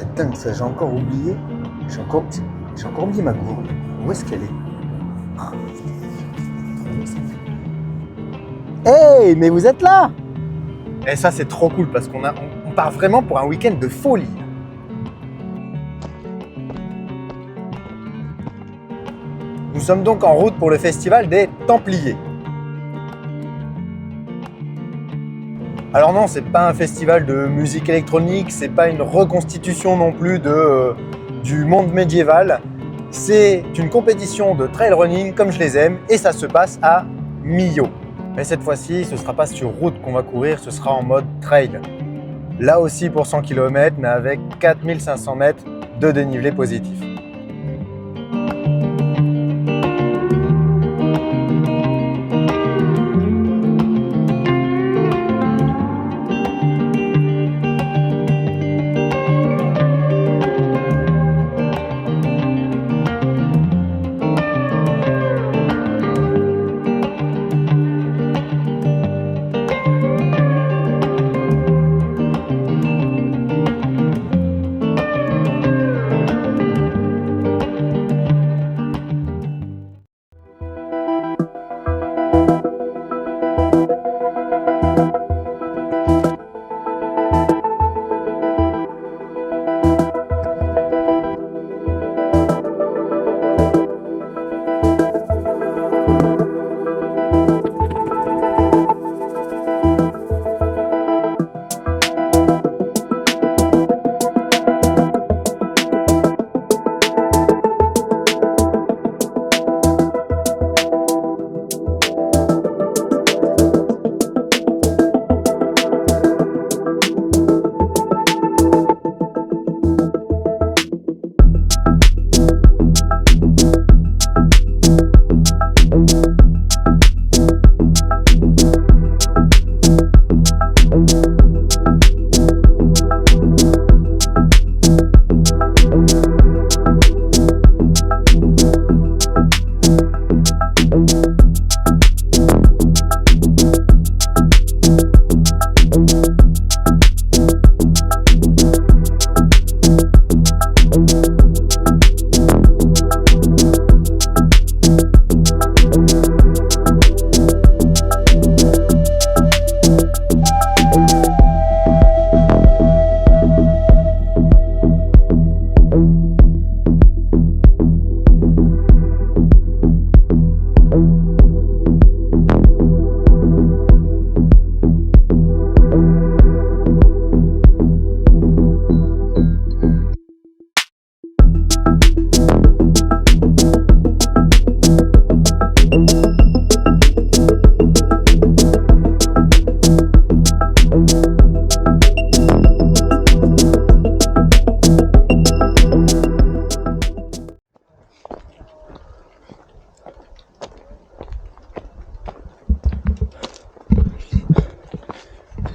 C'est dingue ça, j'ai encore oublié. J'ai encore oublié ma gourde. Où est-ce qu'elle est? Hey, mais vous êtes là! Et ça c'est trop cool parce qu'on part vraiment pour un week-end de folie. Nous sommes donc en route pour le festival des Templiers. Alors non, c'est pas un festival de musique électronique, c'est pas une reconstitution non plus du monde médiéval. C'est une compétition de trail running comme je les aime et ça se passe à Millau. Mais cette fois-ci, ce ne sera pas sur route qu'on va courir, ce sera en mode trail. Là aussi pour 100 km, mais avec 4500 mètres de dénivelé positif.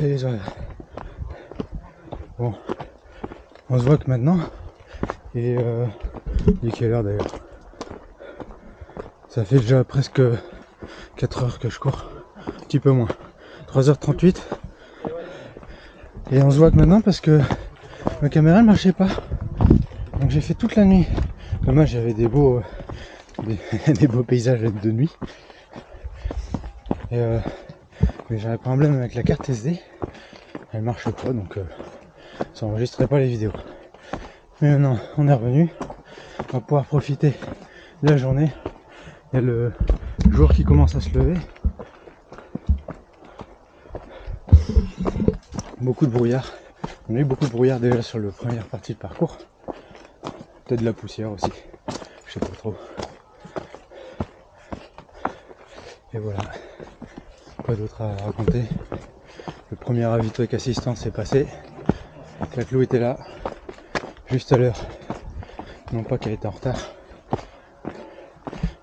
Et les horaires. Bon, on se voit que maintenant, et il est quelle heure d'ailleurs? Ça fait déjà presque 4 heures que je cours, un petit peu moins, 3h38. Et on se voit que maintenant parce que ma caméra ne marchait pas. Donc j'ai fait toute la nuit. Dommage, j'avais des beaux paysages de nuit. Mais j'avais un problème avec la carte SD. Elle marche pas, donc ça n'enregistrait pas les vidéos. Mais maintenant, on est revenu. On va pouvoir profiter de la journée. Il y a le jour qui commence à se lever. Beaucoup de brouillard. On a eu beaucoup de brouillard déjà sur la première partie de parcours. Peut-être de la poussière aussi. Je sais pas trop. Et voilà. Quoi d'autre à raconter? Le premier ravito avec assistance est passé. La Clou était là, juste à l'heure. Non pas qu'elle était en retard,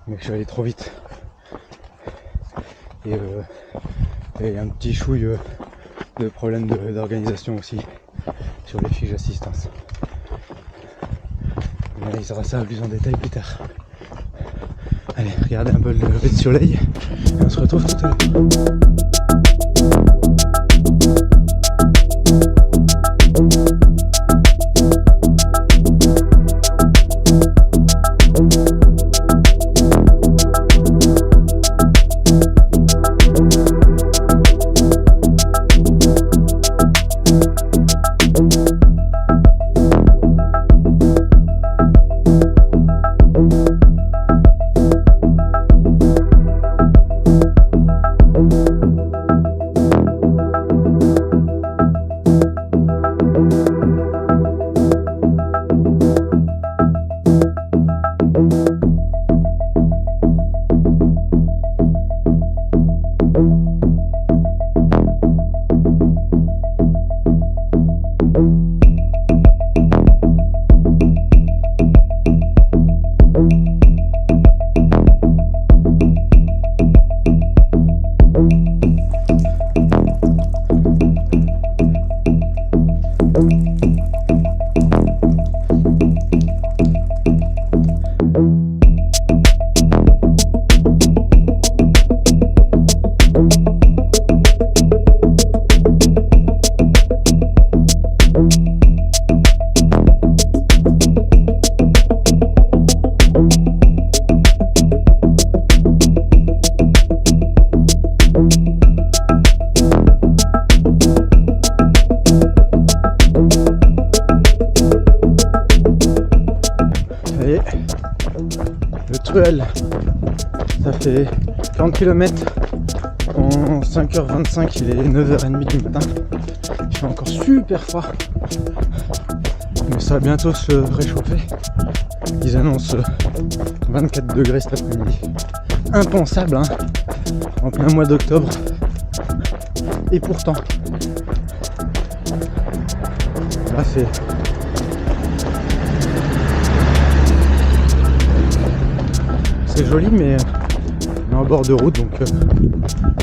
mais que je suis allé trop vite. Et un petit chouille de problème d'organisation aussi sur les fiches d'assistance. On analysera ça plus en détail plus tard. Allez, regardez un peu le lever de soleil et on se retrouve tout à l'heure. Ça fait 40 km en 5h25, il est 9h30 du matin. Il fait encore super froid, mais ça va bientôt se réchauffer. Ils annoncent 24 degrés cet après-midi. Impensable, hein, en plein mois d'octobre. Et pourtant, là c'est joli, mais on est en bord de route, donc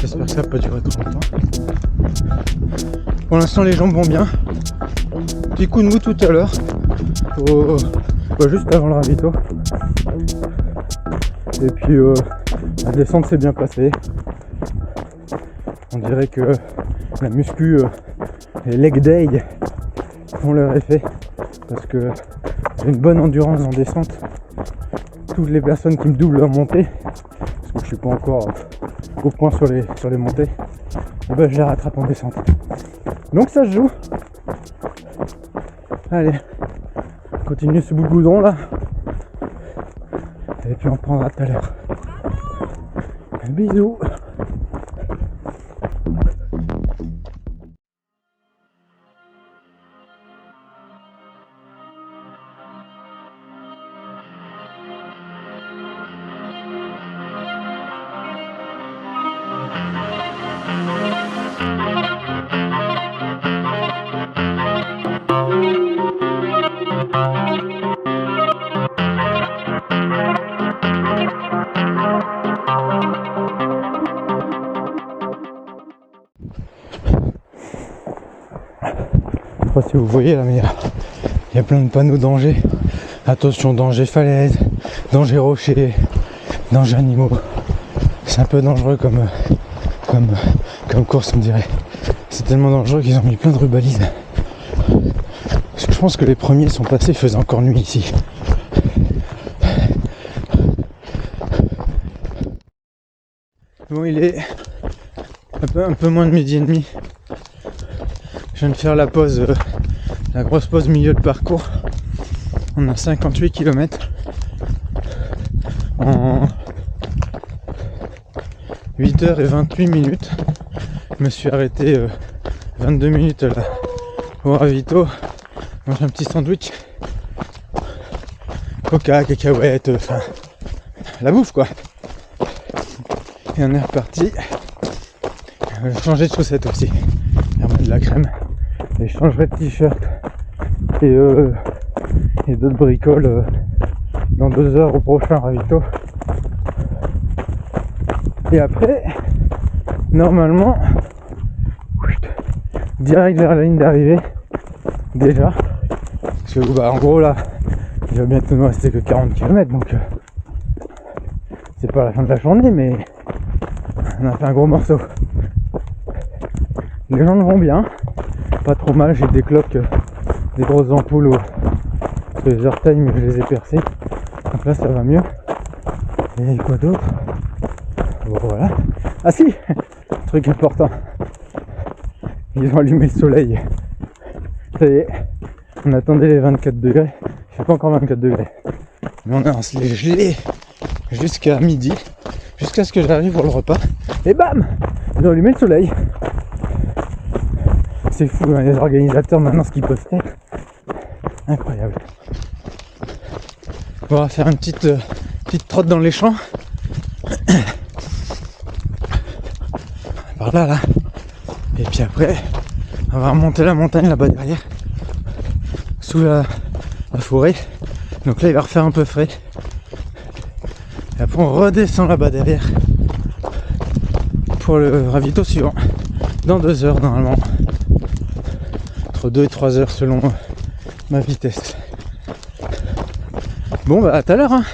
j'espère que ça va pas durer trop longtemps. Pour l'instant, les jambes vont bien. Petit coup de mou tout à l'heure, juste avant le ravito. Et puis la descente s'est bien passée. On dirait que la muscu, les leg day font leur effet, parce que j'ai une bonne endurance en descente. Toutes les personnes qui me doublent en montée, parce que je suis pas encore au point sur les montées, et ben je les rattrape en descente. Donc ça se joue. Allez, continue ce bout de goudron là, et puis on prendra tout à l'heure. Bisous. Je sais pas si vous voyez là, mais il y a plein de panneaux danger. Attention, danger falaise, danger rocher, danger animaux. C'est un peu dangereux comme course, on dirait. C'est tellement dangereux qu'ils ont mis plein de rubalises. Parce que je pense que les premiers sont passés, il faisait encore nuit ici. Bon, il est un peu moins de midi et demi. Je viens de faire la pause, la grosse pause milieu de parcours. On a 58 km en 8h28. Je me suis arrêté 22 minutes là au ravito. Manger un petit sandwich, coca, cacahuètes, enfin la bouffe quoi. Et on est reparti. Je vais changer de chaussettes aussi. Je vais remettre de la crème. Et je changerai de t-shirt et d'autres bricoles dans 2 heures au prochain ravito. Et après, normalement, direct vers la ligne d'arrivée, déjà. Parce que en gros là, il va bientôt nous rester que 40 km, donc c'est pas la fin de la journée, mais on a fait un gros morceau. Les gens vont bien, pas trop mal, j'ai des cloques, des grosses ampoules sur les orteils, mais je les ai percées. Donc là ça va mieux. Et quoi d'autre? Bon voilà. Ah si, truc important. Ils ont allumé le soleil. Ça y est, on attendait les 24 degrés. Il fait pas encore 24 degrés. Mais on a gelé jusqu'à midi, jusqu'à ce que j'arrive pour le repas. Et bam, ils ont allumé le soleil. C'est fou, hein, les organisateurs maintenant ce qu'ils peuvent faire. Incroyable. On va faire une petite trotte dans les champs. Par là. Et puis après, on va remonter la montagne là-bas derrière. Sous la forêt. Donc là, il va refaire un peu frais. Et après, on redescend là-bas derrière. Pour le ravito suivant. Dans 2 heures normalement. Entre 2 et 3 heures selon ma vitesse. Bon bah à tout à l'heure hein.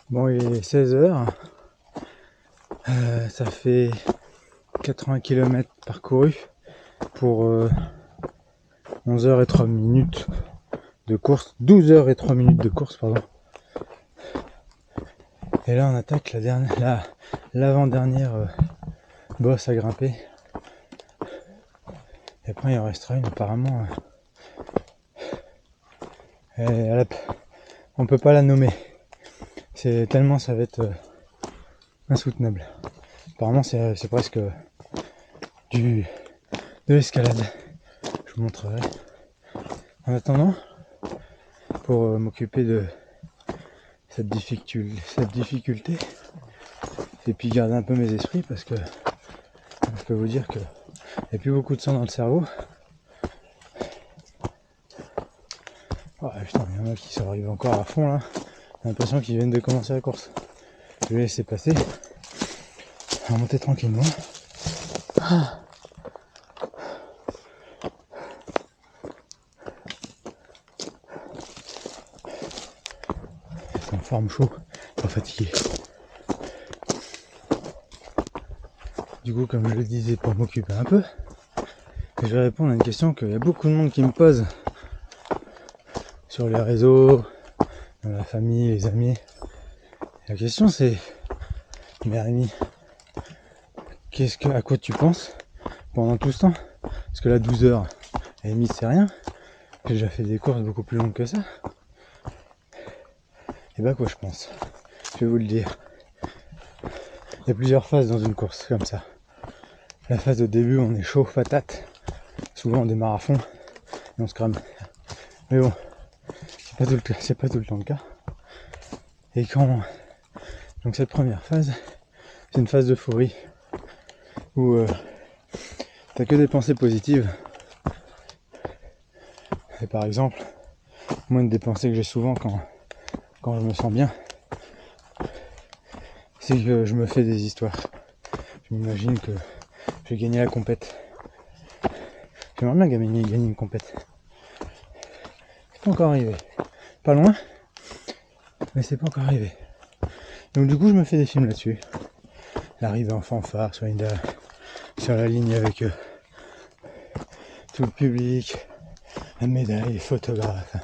Bon, il est 16h, ça fait 80 km parcourus pour 11h et 3 minutes de course, 12h et 3 minutes de course, pardon. Et là on attaque l'avant-dernière bosse à grimper. Et après il en restera une apparemment. On peut pas la nommer. C'est tellement ça va être insoutenable. Apparemment c'est presque de l'escalade. Je vous montrerai. En attendant, pour m'occuper de cette difficulté, et puis garder un peu mes esprits parce que je peux vous dire que il n'y a plus beaucoup de sang dans le cerveau. Oh putain, il y en a qui sont arrivés encore à fond là. J'ai l'impression qu'ils viennent de commencer la course. Je vais laisser passer. On va monter tranquillement. C'est en forme chaud, pas fatigué. Du coup, comme je le disais, pour m'occuper un peu, je vais répondre à une question qu'il y a beaucoup de monde qui me pose sur les réseaux, dans la famille, les amis. La question c'est, mais Rémi, à quoi tu penses pendant tout ce temps? Parce que là 12 heures, à la limite c'est rien. J'ai déjà fait des courses beaucoup plus longues que ça. Et bah quoi je pense? Je vais vous le dire. Il y a plusieurs phases dans une course comme ça. La phase de début, on est chaud, patate. Souvent on démarre à fond et on se crame. Mais bon, c'est pas tout le temps le cas. Et donc cette première phase, c'est une phase d'euphorie où t'as que des pensées positives. Et par exemple, moi une des pensées que j'ai souvent quand je me sens bien, c'est que je me fais des histoires. Je m'imagine que je vais gagner la compète. J'aimerais bien gagner une compète. C'est pas encore arrivé. Pas loin, mais c'est pas encore arrivé. Donc du coup je me fais des films là-dessus. L'arrivée en fanfare sur la ligne avec tout le public, la médaille, les photographes,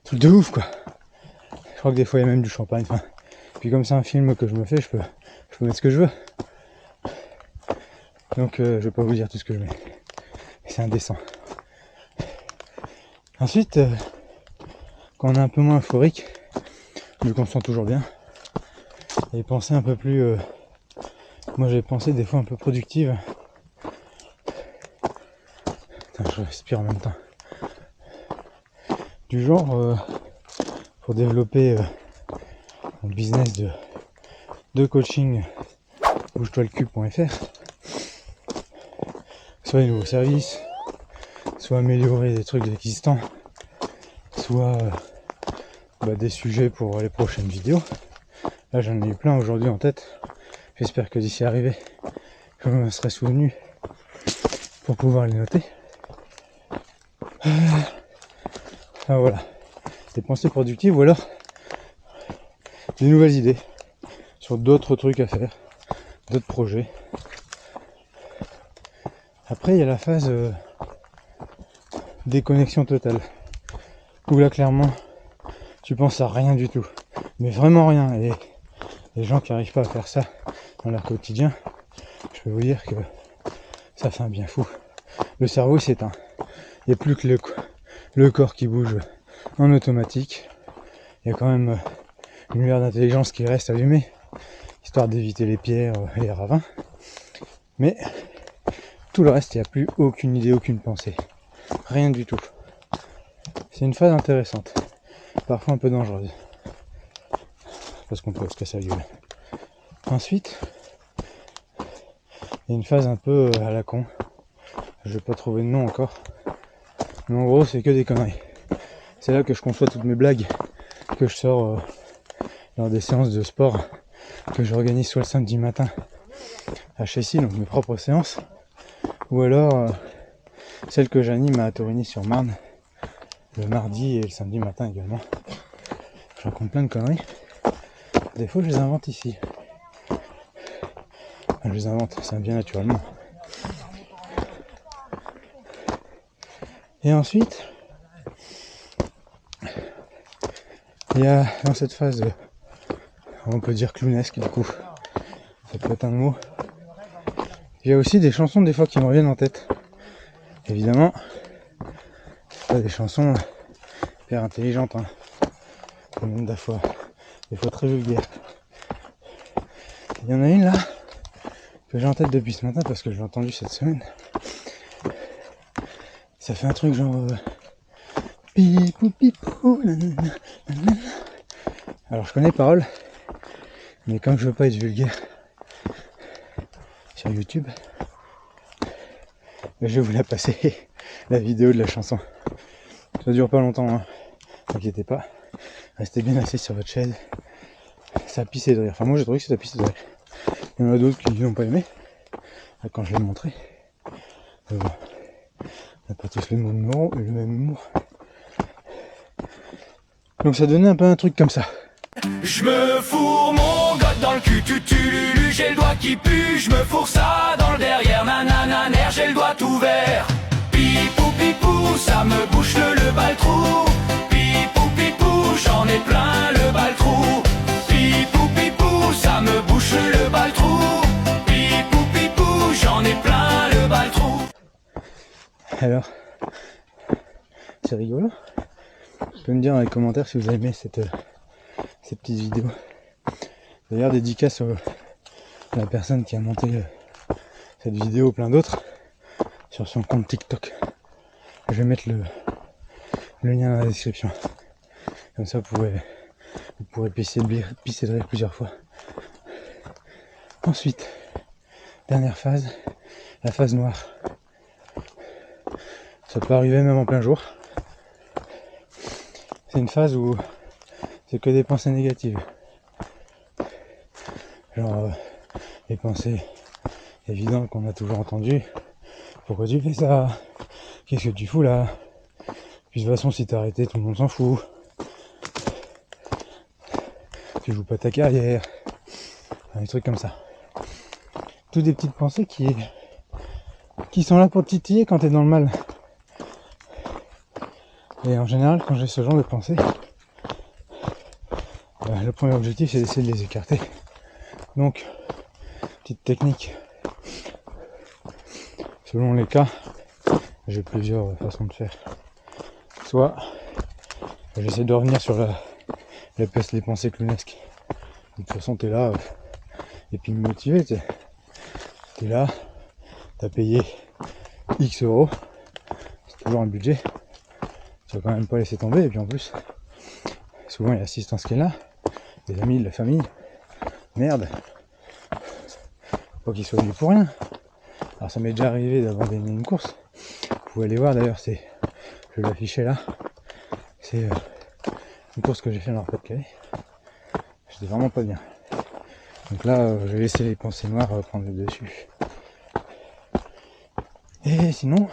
truc de ouf quoi. Je crois que des fois il y a même du champagne. Enfin, puis comme c'est un film que je me fais, je peux mettre ce que je veux. Donc je vais pas vous dire tout ce que je mets. C'est indécent. Ensuite, quand on est un peu moins euphorique, vu qu'on se sent toujours bien, et penser un peu plus... moi j'ai pensé des fois un peu productive. Putain, je respire en même temps. Du genre, pour développer mon business de coaching, bouge-toi-le-cul.fr, soit les nouveaux services, soit améliorer des trucs existants, soit des sujets pour les prochaines vidéos. Là j'en ai eu plein aujourd'hui en tête. J'espère que d'ici arrivé, je me serai souvenu pour pouvoir les noter. Ah, voilà. Des pensées productives ou alors des nouvelles idées sur d'autres trucs à faire, d'autres projets. Après il y a la phase déconnexion totale, où là clairement tu penses à rien du tout, mais vraiment rien. Et les gens qui n'arrivent pas à faire ça dans leur quotidien, je peux vous dire que ça fait un bien fou. Le cerveau s'éteint, il n'y a plus que le corps qui bouge en automatique. Il y a quand même une lueur d'intelligence qui reste allumée, histoire d'éviter les pierres et les ravins, mais tout le reste, il n'y a plus aucune idée, aucune pensée, rien du tout. C'est une phase intéressante, parfois un peu dangereuse, parce qu'on peut se casser la gueule. Ensuite, il y a une phase un peu à la con, je vais pas trouver de nom encore, mais en gros c'est que des conneries. C'est là que je conçois toutes mes blagues que je sors lors des séances de sport que j'organise soit le samedi matin à Chessy, donc mes propres séances, ou alors celles que j'anime à Torigny-sur-Marne le mardi et le samedi matin également. Je raconte plein de conneries. Des fois je les invente ici. Enfin, je les invente, ça vient naturellement. Et ensuite, il y a dans cette phase, on peut dire clownesque du coup, ça peut être un mot. Il y a aussi des chansons des fois qui me reviennent en tête. Évidemment, c'est pas des chansons hyper intelligentes, hein. Même des fois très vulgaires. Il y en a une là que j'ai en tête depuis ce matin parce que je l'ai entendue cette semaine. Ça fait un truc genre pipou pipou nanana, nanana. Alors je connais les paroles, mais comme je veux pas être vulgaire sur YouTube, je vais vous la passer, la vidéo de la chanson. Ça dure pas longtemps, hein. T'inquiétez pas, restez bien assis sur votre chaise. Ça a pissé de rire, enfin moi j'ai trouvé que ça pissé de rire. Il y en a d'autres qui n'ont pas aimé quand je l'ai montré. Mais bon, on n'a pas tous le même humour. Donc ça donnait un peu un truc comme ça. Je me fourre mon gosse dans le cul, tutululu, j'ai le doigt qui pue, je me fourre ça dans le derrière, nanananer, j'ai le doigt tout vert. Pipou pipou, ça me bouche le bal-trou. Pipou pipou, j'en ai plein le bal-trou. Pipou pipou, ça me bouche le bal-trou. Pipou pipou, j'en ai plein le bal-trou. Alors, c'est rigolo. Vous pouvez me dire dans les commentaires si vous avez aimé ces petites vidéos. D'ailleurs, dédicace à la personne qui a monté cette vidéo, plein d'autres, sur son compte TikTok. Je vais mettre le lien dans la description. Comme ça, vous pourrez pisser de rire plusieurs fois. Ensuite, dernière phase, la phase noire. Ça peut arriver même en plein jour. C'est une phase où c'est que des pensées négatives. Genre les pensées évidentes qu'on a toujours entendues. Pourquoi tu fais ça? Qu'est-ce que tu fous là? Puis de toute façon, si t'as arrêté, tout le monde s'en fout. Tu joues pas ta carrière. Enfin, des trucs comme ça. Toutes des petites pensées qui sont là pour te titiller quand t'es dans le mal. Et en général, quand j'ai ce genre de pensées, le premier objectif c'est d'essayer de les écarter. Donc, petite technique. Selon les cas, j'ai plusieurs façons de faire. Soit, j'essaie de revenir sur les pensées clownesques. De toute façon, t'es là, et puis me motiver, t'es là, t'as payé X euros, c'est toujours un budget. Tu vas quand même pas laisser tomber, et puis en plus, souvent il y a l'assistance qui est là, des amis, de la famille, merde, pas qu'ils soient venus pour rien. Alors ça m'est déjà arrivé d'avoir gagné une course, vous pouvez aller voir d'ailleurs, je vais l'afficher là, c'est une course que j'ai fait dans le Pas-de-Calais, j'étais vraiment pas bien. Donc là, je vais laisser les pensées noires prendre le dessus. Et sinon,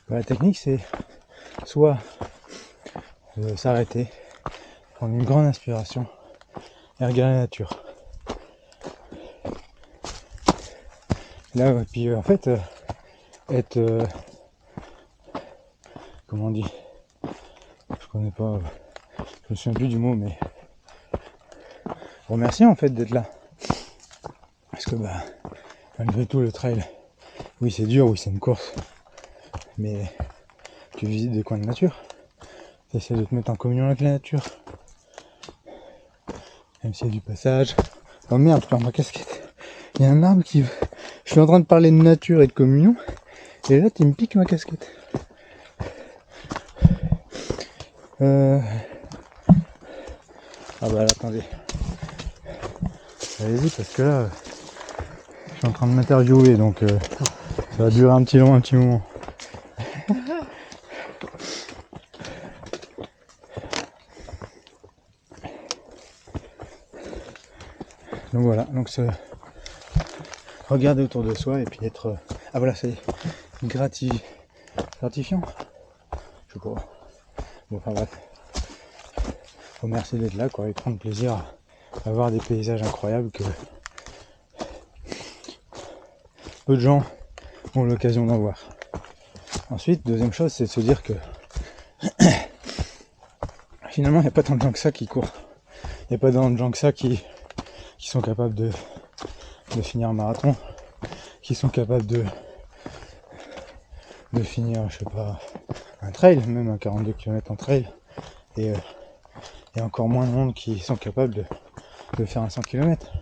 la technique c'est soit s'arrêter, prendre une grande inspiration et regarder la nature. Là, et puis en fait, être... comment on dit, je connais pas, je me souviens plus du mot, mais remercier en fait d'être là. Parce que malgré tout le trail, oui c'est dur, oui c'est une course, mais tu visites des coins de nature, tu essaies de te mettre en communion avec la nature, même s'il y a du passage. Oh merde, je perds ma casquette, il y a un arbre qui... Je suis en train de parler de nature et de communion, et là tu me piques ma casquette. Ah bah là, attendez. Allez-y parce que là, je suis en train de m'interviewer, donc ça va durer un petit moment. Donc voilà, donc regarder autour de soi et puis être... Ah voilà, c'est gratifiant. Je sais pas. Bon, enfin bref. Remercier d'être là, quoi, et prendre plaisir à voir des paysages incroyables que peu de gens ont l'occasion d'en voir. Ensuite, deuxième chose, c'est de se dire que finalement, il n'y a pas tant de gens que ça qui courent. Il n'y a pas tant de gens que ça qui sont capables de finir un marathon, qui sont capables de finir, je sais pas, un trail, même un 42 km en trail, et encore moins de monde qui sont capables de faire un 100 km.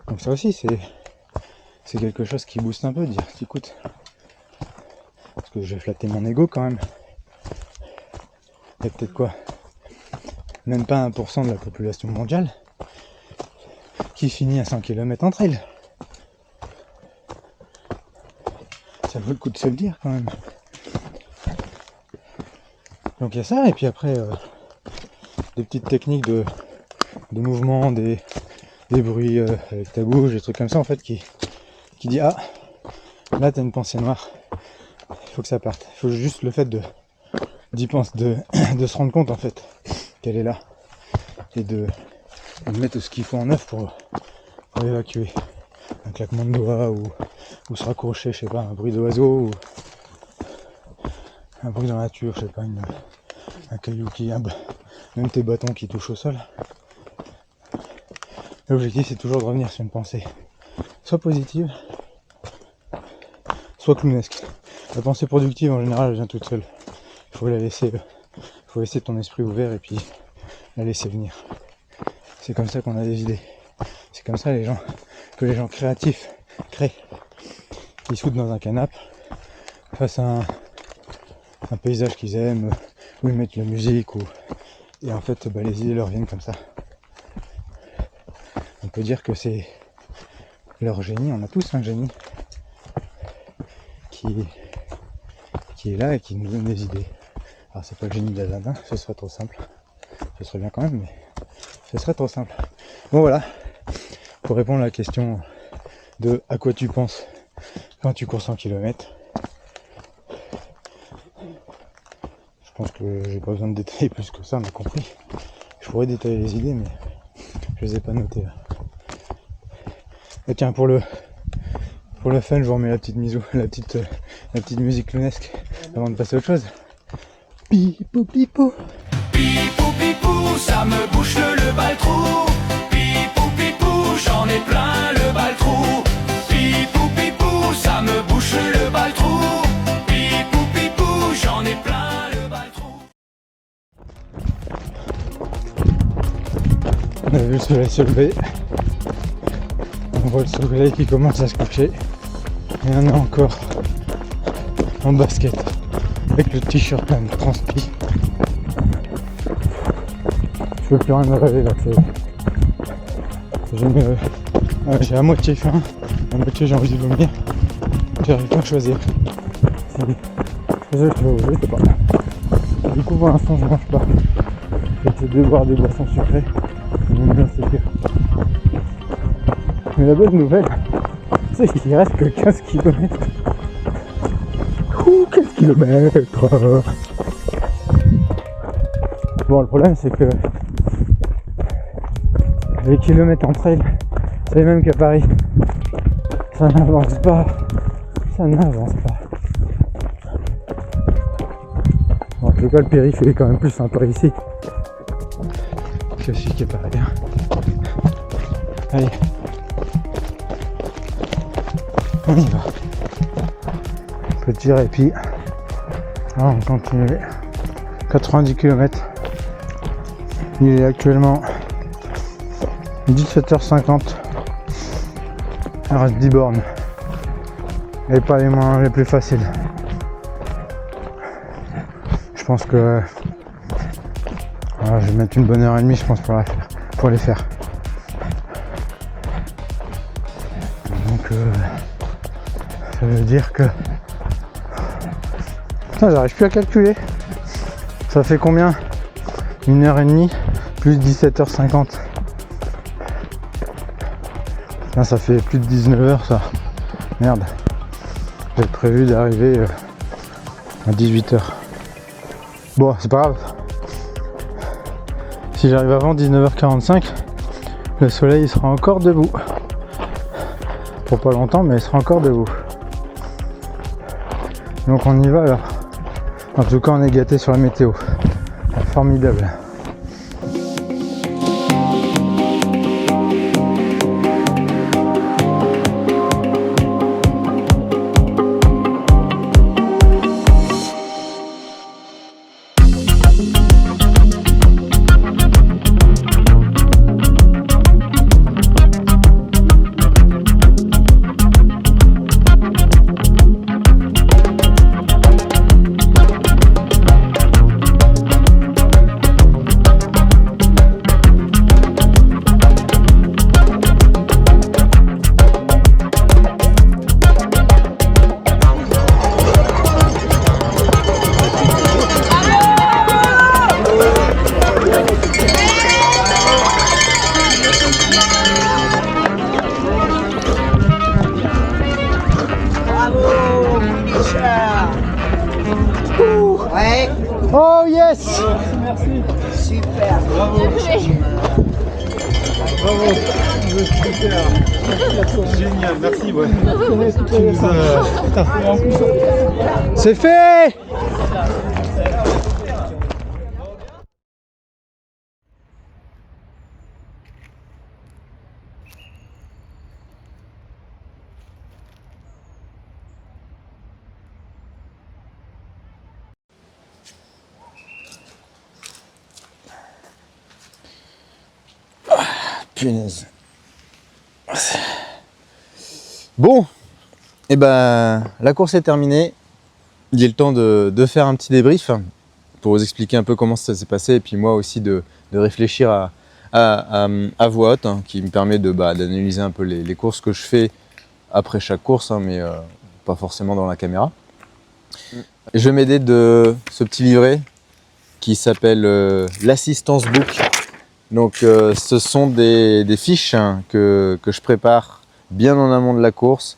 Donc ça aussi, c'est quelque chose qui booste un peu, de dire, écoute, parce que je vais flatter mon ego quand même. Il y a peut-être quoi, même pas 1% de la population mondiale qui finit à 100 km en trail. Ça vaut le coup de se le dire quand même. Donc il y a ça, et puis après des petites techniques de mouvement, des bruits avec ta bouche, des trucs comme ça en fait qui dit ah là t'as une pensée noire, il faut que ça parte. Il faut juste le fait d'y penser, de se rendre compte en fait qu'elle est là et de mettre ce qu'il faut en œuvre pour évacuer. Un claquement de doigts ou se raccrocher, je sais pas, un bruit d'oiseau ou un bruit dans la nature, je sais pas, un caillou qui même tes bâtons qui touchent au sol. L'objectif c'est toujours de revenir sur une pensée soit positive, soit clownesque. La pensée productive en général elle vient toute seule. Il faut laisser ton esprit ouvert et puis la laisser venir. C'est comme ça qu'on a des idées. C'est comme ça que les gens créatifs créent. Ils sautent dans un canapé face à un paysage qu'ils aiment, où ils mettent la musique, et en fait les idées leur viennent comme ça. On peut dire que c'est leur génie, on a tous un génie qui est là et qui nous donne des idées. Alors c'est pas le génie d'Aladin, ce serait trop simple. Ce serait bien quand même, mais ce serait trop simple. Bon voilà, pour répondre à la question de à quoi tu penses quand tu cours 100 km. Je pense que j'ai pas besoin de détailler plus que ça, on a compris. Je pourrais détailler les idées, mais je les ai pas notées là. Et tiens, pour le fun, je vous remets la petite musique clownesque avant de passer à autre chose. Pipou pipou. Pipou pipou, ça me bouche le bal-trou. Pipou pipou, j'en ai plein le bal-trou. Pipou pipou, ça me bouche le bal-trou. Pipou pipou, j'en ai plein le bal-trou. On a vu le soleil se lever. On voit le soleil qui commence à se coucher. Et on est encore en basket avec le t-shirt plein de transpi. Je peux plus rien me rêver là. J'ai à moitié faim, à moitié j'ai envie de vomir. J'arrive pas à choisir. Je sais pas. Du coup pour l'instant je mange pas. J'essaie de boire des boissons sucrées. J'aime bien c'est pire. Mais la bonne nouvelle, c'est qu'il reste que 15 km. Ouh, 15 km. Bon, le problème c'est que les kilomètres en trail, c'est les mêmes qu'à Paris. Ça n'avance pas. Ça n'avance pas. Bon, en tout cas, le périph' est quand même plus sympa ici que celui qui est parisien. Allez. On y va. Petit répit. Alors, on continue. 90 km. Il est actuellement 17h50. Il reste 10 bornes. Et pas les plus faciles. Je pense que voilà, je vais mettre une bonne heure et demie, je pense, pour les faire. Donc ça veut dire que putain, j'arrive plus à calculer. Ça fait combien? 1h30 plus 17h50. Putain, ça fait plus de 19h ça. Merde. J'ai prévu d'arriver à 18h. Bon, c'est pas grave. Si j'arrive avant 19h45, le soleil sera encore debout. Pour pas longtemps, mais il sera encore debout. Donc on y va alors. En tout cas, on est gâté sur la météo. Formidable. Oh yes! Merci. Super. Bravo. Bravo. Super. Génial, merci. Ouais. C'est fait! Punaise. Bon, et ben la course est terminée. Il est le temps de faire un petit débrief pour vous expliquer un peu comment ça s'est passé et puis moi aussi de réfléchir à voix haute, hein, qui me permet d'analyser un peu les courses que je fais après chaque course, hein, mais pas forcément dans la caméra. Et je vais m'aider de ce petit livret qui s'appelle l'Assistance Book. Donc ce sont des fiches, hein, que je prépare bien en amont de la course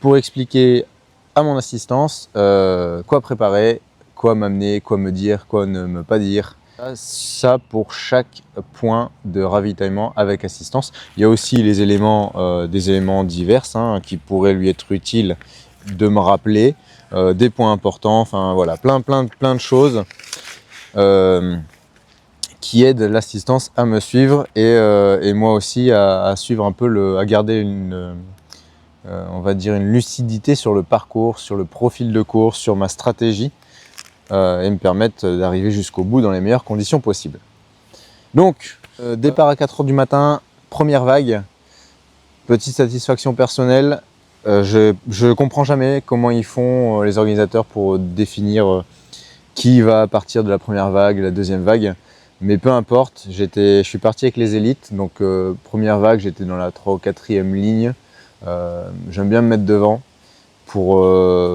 pour expliquer à mon assistance quoi préparer, quoi m'amener, quoi me dire, quoi ne me pas dire. Ça pour chaque point de ravitaillement avec assistance. Il y a aussi les éléments, des éléments divers, hein, qui pourraient lui être utiles de me rappeler, des points importants, enfin voilà, plein de choses qui aident l'assistance à me suivre et moi aussi à suivre un peu, à garder on va dire une lucidité sur le parcours, sur le profil de course, sur ma stratégie et me permettre d'arriver jusqu'au bout dans les meilleures conditions possibles. Donc, départ à 4 h du matin, première vague, petite satisfaction personnelle. Je comprends jamais comment ils font les organisateurs pour définir qui va partir de la première vague, la deuxième vague. Mais peu importe, je suis parti avec les élites, donc première vague, j'étais dans la 3 ou 4e ligne. J'aime bien me mettre devant pour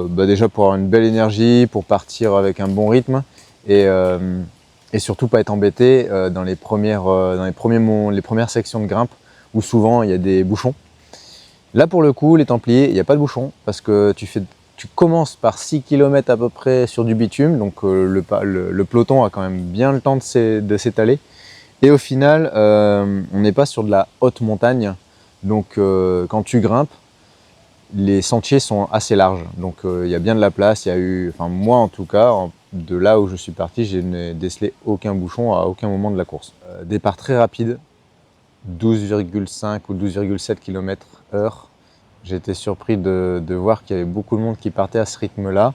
déjà pour avoir une belle énergie, pour partir avec un bon rythme et surtout pas être embêté dans les premières sections de grimpe où souvent il y a des bouchons. Là pour le coup, les Templiers, il n'y a pas de bouchon parce que tu commences par 6 km à peu près sur du bitume, donc le peloton a quand même bien le temps de s'étaler. Et au final, on n'est pas sur de la haute montagne, donc quand tu grimpes, les sentiers sont assez larges, donc il y a bien de la place. Il y a eu, enfin moi en tout cas, de là où je suis parti, je n'ai décelé aucun bouchon à aucun moment de la course. Départ très rapide, 12,5 ou 12,7 km/h. J'ai été surpris de voir qu'il y avait beaucoup de monde qui partait à ce rythme-là.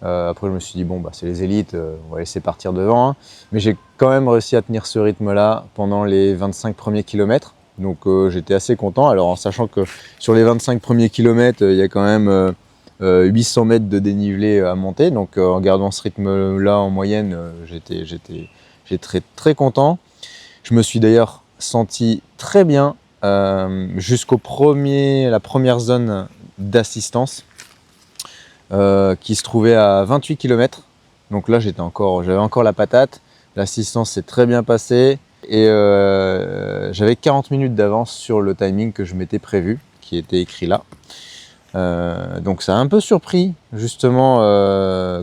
Après, je me suis dit, bon, bah, c'est les élites, on va laisser partir devant. Hein. Mais j'ai quand même réussi à tenir ce rythme-là pendant les 25 premiers kilomètres. Donc, j'étais assez content. Alors, en sachant que sur les 25 premiers kilomètres, il y a quand même 800 mètres de dénivelé à monter. Donc, en gardant ce rythme-là en moyenne, j'étais très, très content. Je me suis d'ailleurs senti très bien jusqu'au la première zone d'assistance qui se trouvait à 28 km. Donc là, j'avais encore la patate. L'assistance s'est très bien passée et j'avais 40 minutes d'avance sur le timing que je m'étais prévu, qui était écrit là. Donc ça a un peu surpris justement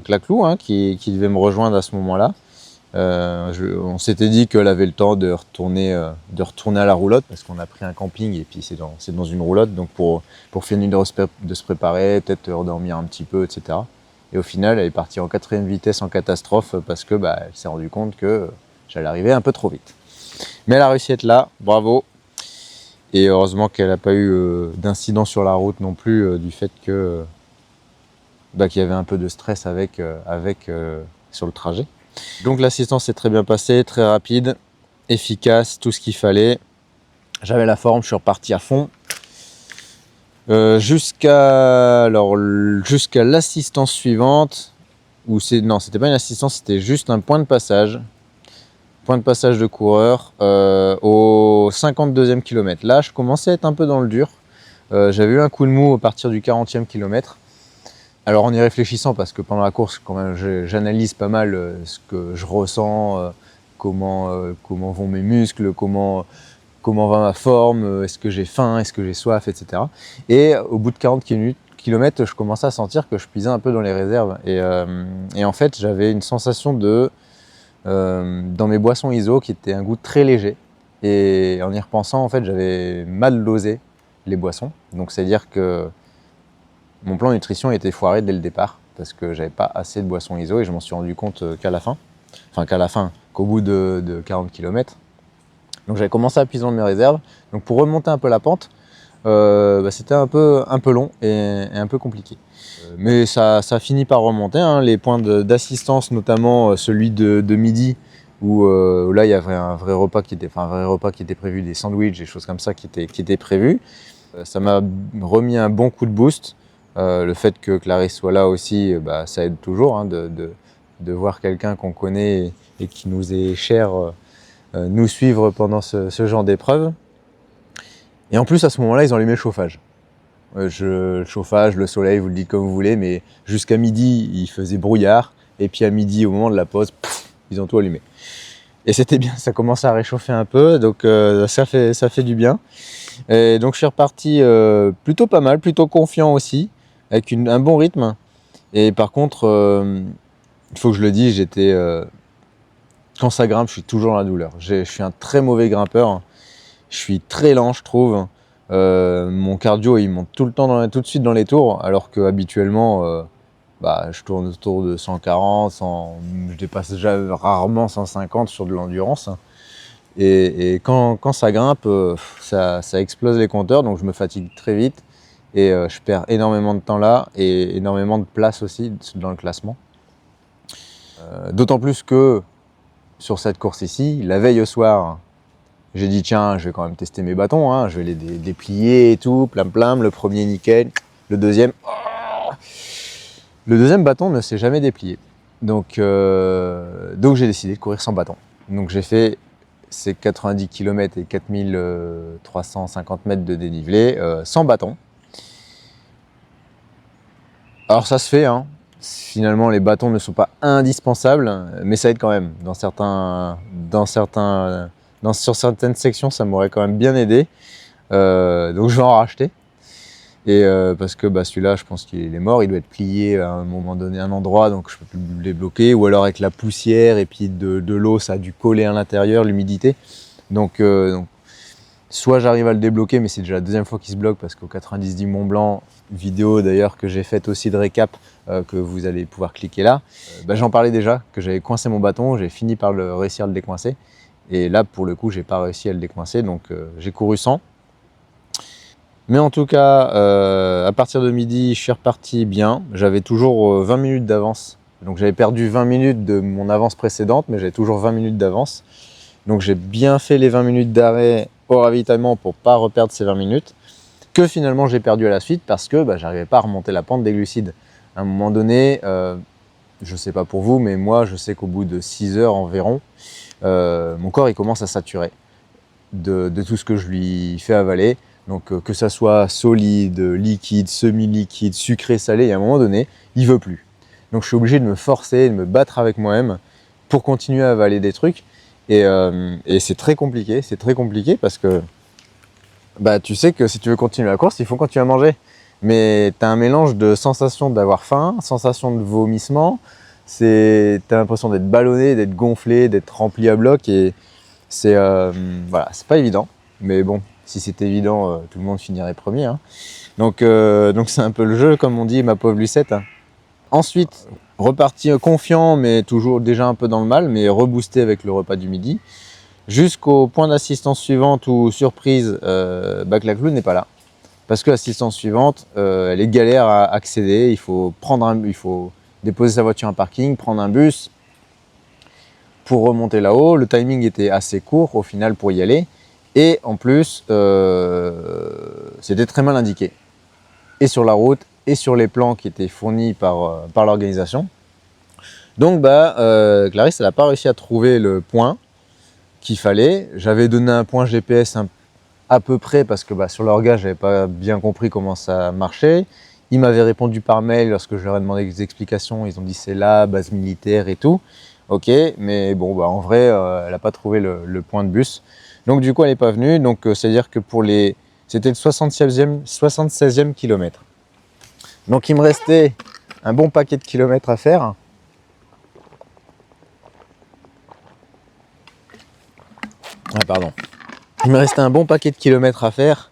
Claclou, hein, qui devait me rejoindre à ce moment-là. On s'était dit qu'elle avait le temps de retourner à la roulotte parce qu'on a pris un camping et puis c'est dans une roulotte, donc pour finir de se préparer, peut-être redormir un petit peu, etc. Et au final, elle est partie en 4e vitesse en catastrophe parce que elle s'est rendue compte que j'allais arriver un peu trop vite. Mais elle a réussi à être là, bravo. Et heureusement qu'elle n'a pas eu d'incident sur la route non plus, du fait que qu'il y avait un peu de stress avec sur le trajet. Donc l'assistance s'est très bien passée, très rapide, efficace, tout ce qu'il fallait. J'avais la forme, je suis reparti à fond. Jusqu'à l'assistance suivante, non, c'était pas une assistance, c'était juste un point de passage de coureur au 52e kilomètre. Là, je commençais à être un peu dans le dur. J'avais eu un coup de mou à partir du 40e kilomètre. Alors en y réfléchissant, parce que pendant la course, quand même, j'analyse pas mal ce que je ressens, comment vont mes muscles, comment va ma forme, est-ce que j'ai faim, est-ce que j'ai soif, etc. Et au bout de 40 km, je commençais à sentir que je puisais un peu dans les réserves. Et en fait, j'avais une sensation dans mes boissons ISO qui était un goût très léger. Et en y repensant, en fait, j'avais mal dosé les boissons. Donc c'est-à-dire que mon plan nutrition était foiré dès le départ parce que j'avais pas assez de boissons ISO et je m'en suis rendu compte qu'au bout de 40 km. Donc j'avais commencé à puiser dans mes réserves. Donc pour remonter un peu la pente, c'était un peu long et un peu compliqué. Mais ça finit par remonter, hein. Les points d'assistance, notamment celui de midi, où là il y avait un vrai repas qui était prévu, des sandwichs, des choses comme ça qui étaient prévus. Ça m'a remis un bon coup de boost. Le fait que Clarisse soit là aussi, ça aide toujours, hein, de voir quelqu'un qu'on connaît et qui nous est cher nous suivre pendant ce genre d'épreuve. Et en plus, à ce moment-là, ils ont allumé le chauffage. Le chauffage, le soleil, vous le dites comme vous voulez, mais jusqu'à midi, il faisait brouillard. Et puis à midi, au moment de la pause, ils ont tout allumé. Et c'était bien, ça commençait à réchauffer un peu, donc ça fait du bien. Et donc je suis reparti plutôt pas mal, plutôt confiant aussi, avec un bon rythme. Et par contre, il faut que je le dise, quand ça grimpe, je suis toujours dans la douleur. Je suis un très mauvais grimpeur. Je suis très lent, je trouve. Mon cardio, il monte tout de suite dans les tours, alors que habituellement, je tourne autour de 140, je dépasse déjà rarement 150 sur de l'endurance. Et quand ça grimpe, ça explose les compteurs, donc je me fatigue très vite et je perds énormément de temps là et énormément de place aussi dans le classement. D'autant plus que sur cette course ici, la veille au soir, j'ai dit tiens, je vais quand même tester mes bâtons, hein, je vais les déplier et tout, plam, le premier nickel, le deuxième bâton ne s'est jamais déplié. Donc j'ai décidé de courir sans bâton. Donc j'ai fait ces 90 km et 4350 mètres de dénivelé sans bâton. Alors ça se fait, hein. Finalement les bâtons ne sont pas indispensables, mais ça aide quand même. Sur certaines sections, ça m'aurait quand même bien aidé. Donc je vais en racheter. Et parce que celui-là, je pense qu'il est mort, il doit être plié à un moment donné, à un endroit, donc je peux plus le débloquer. Ou alors avec la poussière et puis de l'eau, ça a dû coller à l'intérieur, l'humidité. Donc, soit j'arrive à le débloquer, mais c'est déjà la deuxième fois qu'il se bloque parce qu'au 90 du Mont Blanc, vidéo d'ailleurs que j'ai faite aussi de récap, que vous allez pouvoir cliquer là, j'en parlais déjà, que j'avais coincé mon bâton, j'ai fini par réussir à le décoincer. Et là, pour le coup, j'ai pas réussi à le décoincer, donc j'ai couru sans. Mais en tout cas, à partir de midi, je suis reparti bien. J'avais toujours 20 minutes d'avance. Donc j'avais perdu 20 minutes de mon avance précédente, mais j'avais toujours 20 minutes d'avance. Donc j'ai bien fait les 20 minutes d'arrêt au ravitaillement pour pas reperdre ces 20 minutes, que finalement j'ai perdu à la suite parce que j'arrivais pas à remonter la pente des glucides. À un moment donné, je sais pas pour vous, mais moi je sais qu'au bout de 6 heures environ, mon corps il commence à saturer de tout ce que je lui fais avaler. Donc que ça soit solide, liquide, semi-liquide, sucré, salé, et à un moment donné, il veut plus. Donc je suis obligé de me forcer, de me battre avec moi-même pour continuer à avaler des trucs. Et c'est très compliqué parce que tu sais que si tu veux continuer la course, il faut continuer à manger. Mais tu as un mélange de sensation d'avoir faim, sensation de vomissement, tu as l'impression d'être ballonné, d'être gonflé, d'être rempli à bloc, et c'est pas évident. Mais bon, si c'était évident, tout le monde finirait premier. Hein. Donc c'est un peu le jeu, comme on dit, ma pauvre Lucette. Hein. Ensuite, reparti confiant, mais toujours déjà un peu dans le mal, mais reboosté avec le repas du midi, jusqu'au point d'assistance suivante où, surprise, Baclaclou n'est pas là. Parce que l'assistance suivante, elle est galère à accéder, il faut déposer sa voiture en parking, prendre un bus pour remonter là-haut. Le timing était assez court au final pour y aller. Et en plus, c'était très mal indiqué. Et sur la route, et sur les plans qui étaient fournis par l'organisation. Donc Clarisse, elle n'a pas réussi à trouver le point qu'il fallait. J'avais donné un point GPS à peu près parce que sur l'orga, je n'avais pas bien compris comment ça marchait. Ils m'avaient répondu par mail lorsque je leur ai demandé des explications. Ils ont dit c'est là, base militaire et tout. Ok, mais bon, en vrai, elle n'a pas trouvé le point de bus. Donc du coup, elle n'est pas venue. Donc c'est-à-dire que c'était le 76e kilomètre. Donc il me restait un bon paquet de kilomètres à faire. Ah pardon. Il me restait un bon paquet de kilomètres à faire.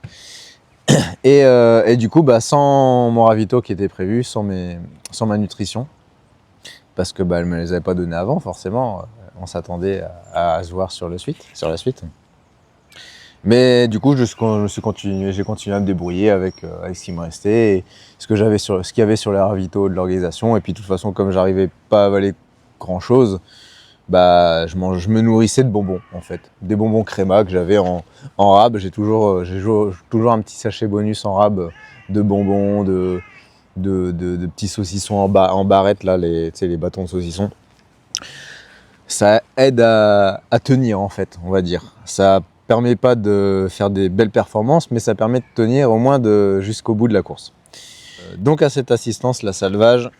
Et du coup, sans mon ravito qui était prévu, sans ma nutrition, parce que elle me les avait pas donné avant, forcément. On s'attendait à se voir sur la suite. Mais du coup, j'ai continué à me débrouiller avec ce qui me restait, et ce qu'il y avait sur les ravitaux de l'organisation. Et puis de toute façon, comme j'arrivais pas à avaler grand chose, je me nourrissais de bonbons en fait, des bonbons créma que j'avais en rab. J'ai toujours un petit sachet bonus en rab de bonbons, de petits saucissons en barrette là, les bâtons de saucisson. Ça aide à tenir en fait, on va dire. Ça permet pas de faire des belles performances, mais ça permet de tenir au moins jusqu'au bout de la course. Donc à cette assistance, la Salvage,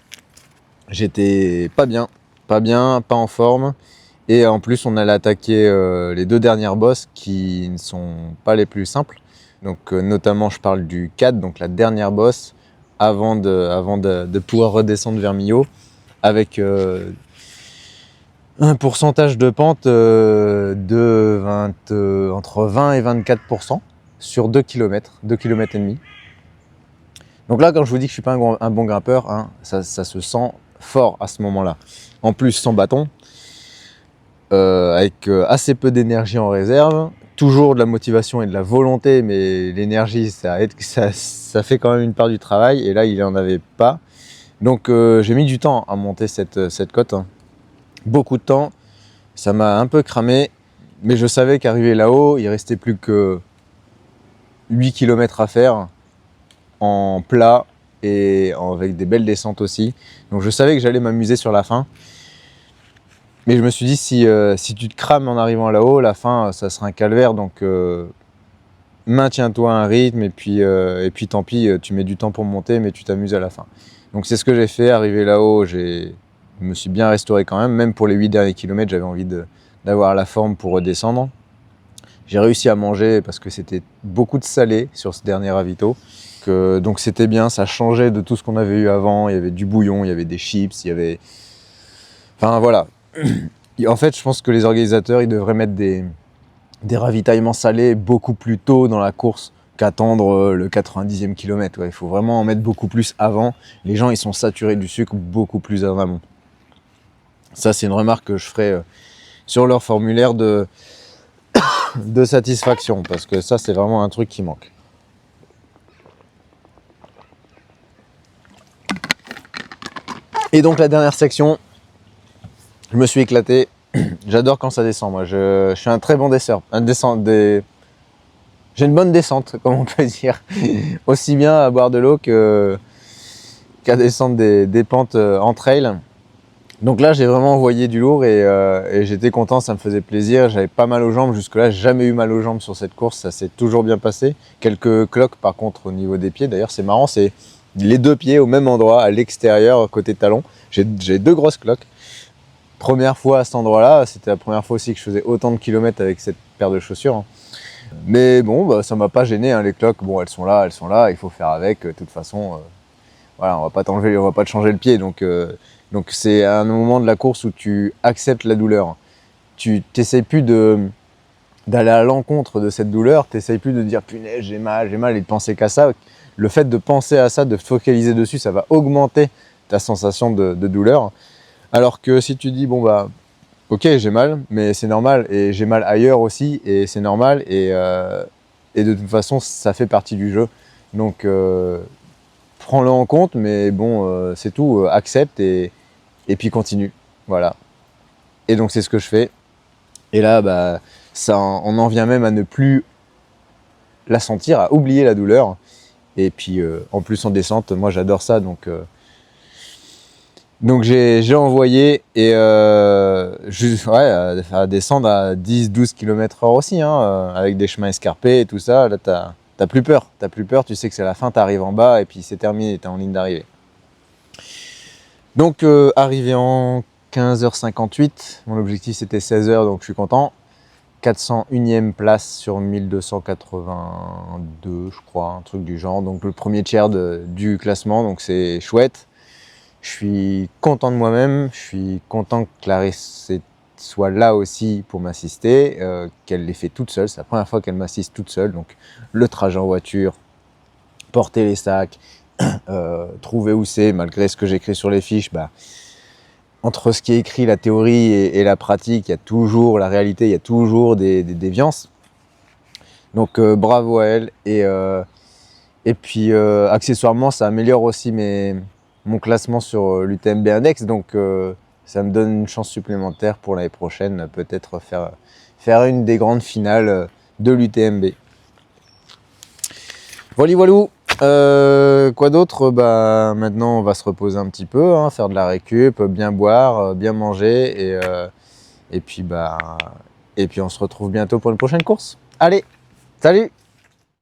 j'étais pas bien, pas en forme. Et en plus, on allait attaquer les 2 dernières bosses qui ne sont pas les plus simples. Donc notamment, je parle du 4, donc la dernière bosse, avant de pouvoir redescendre vers Millau, avec un pourcentage de pente entre 20 et 24% sur 2 km et demi. Donc là, quand je vous dis que je suis pas un bon grimpeur, hein, ça se sent fort à ce moment-là. En plus, sans bâton, avec assez peu d'énergie en réserve, toujours de la motivation et de la volonté, mais l'énergie, ça fait quand même une part du travail, et là, il n'en avait pas. Donc j'ai mis du temps à monter cette côte, hein. Beaucoup de temps, ça m'a un peu cramé, mais je savais qu'arrivé là-haut, il restait plus que 8 km à faire en plat et avec des belles descentes aussi. Donc je savais que j'allais m'amuser sur la fin. Mais je me suis dit, si tu te crames en arrivant là-haut, la fin, ça sera un calvaire. Donc maintiens-toi à un rythme, et puis tant pis, tu mets du temps pour monter, mais tu t'amuses à la fin. Donc c'est ce que j'ai fait. Arrivé là-haut, je me suis bien restauré quand même pour les 8 derniers kilomètres, j'avais envie d'avoir la forme pour redescendre. J'ai réussi à manger parce que c'était beaucoup de salé sur ce dernier ravito, Donc c'était bien, ça changeait de tout ce qu'on avait eu avant. Il y avait du bouillon, il y avait des chips, il y avait... Enfin voilà. En fait, je pense que les organisateurs, ils devraient mettre des ravitaillements salés beaucoup plus tôt dans la course qu'attendre le 90e kilomètre. Ouais, il faut vraiment en mettre beaucoup plus avant. Les gens, ils sont saturés du sucre beaucoup plus en amont. Ça, c'est une remarque que je ferai sur leur formulaire de satisfaction, parce que ça, c'est vraiment un truc qui manque. Et donc, la dernière section, je me suis éclaté. J'adore quand ça descend, moi. Je suis un très bon descendeur. J'ai une bonne descente, comme on peut dire. Aussi bien à boire de l'eau qu'à descendre des pentes en trail. Donc là, j'ai vraiment envoyé du lourd et j'étais content, ça me faisait plaisir. J'avais pas mal aux jambes. Jusque-là, j'ai jamais eu mal aux jambes sur cette course. Ça s'est toujours bien passé. Quelques cloques, par contre, au niveau des pieds. D'ailleurs, c'est marrant, c'est les deux pieds au même endroit, à l'extérieur, côté talon. J'ai 2 grosses cloques. Première fois à cet endroit-là, c'était la première fois aussi que je faisais autant de kilomètres avec cette paire de chaussures. Mais bon, bah, ça m'a pas gêné, hein, les cloques, bon, elles sont là, il faut faire avec. De toute façon, voilà, on va pas te changer le pied. Donc c'est un moment de la course où tu acceptes la douleur. Tu t'essayes plus d'aller à l'encontre de cette douleur, t'essayes plus de dire punaise, j'ai mal, et de penser qu'à ça. Le fait de penser à ça, de focaliser dessus, ça va augmenter ta sensation de douleur. Alors que si tu dis, bon bah, ok, j'ai mal, mais c'est normal, et j'ai mal ailleurs aussi, et c'est normal, et de toute façon, ça fait partie du jeu. Donc, prends-le en compte, mais bon, c'est tout, accepte, et puis continue, voilà. Et donc, c'est ce que je fais. Et là, bah, on en vient même à ne plus la sentir, à oublier la douleur. Et puis, en plus, en descente, moi, j'adore ça, donc j'ai envoyé et juste à descendre à 10-12 km/h aussi, hein, avec des chemins escarpés et tout ça. Là, t'as plus peur, tu sais que c'est la fin, t'arrives en bas et puis c'est terminé, t'es en ligne d'arrivée. Donc arrivé en 15h58, mon objectif c'était 16h, donc je suis content. 401e place sur 1282, je crois, un truc du genre. Donc le premier tiers du classement, donc c'est chouette. Je suis content de moi-même, je suis content que Clarisse soit là aussi pour m'assister, qu'elle l'ait fait toute seule. C'est la première fois qu'elle m'assiste toute seule, donc le trajet en voiture, porter les sacs, trouver où c'est, malgré ce que j'écris sur les fiches, bah, entre ce qui est écrit, la théorie et la pratique, il y a toujours la réalité, il y a toujours des déviances. Donc bravo à elle, et puis accessoirement ça améliore aussi mon classement sur l'UTMB Index, donc ça me donne une chance supplémentaire pour l'année prochaine, peut-être faire une des grandes finales de l'UTMB. Voilou. Quoi d'autre? Bah, maintenant on va se reposer un petit peu, hein, faire de la récup, bien boire, bien manger, et puis on se retrouve bientôt pour une prochaine course. Allez, salut!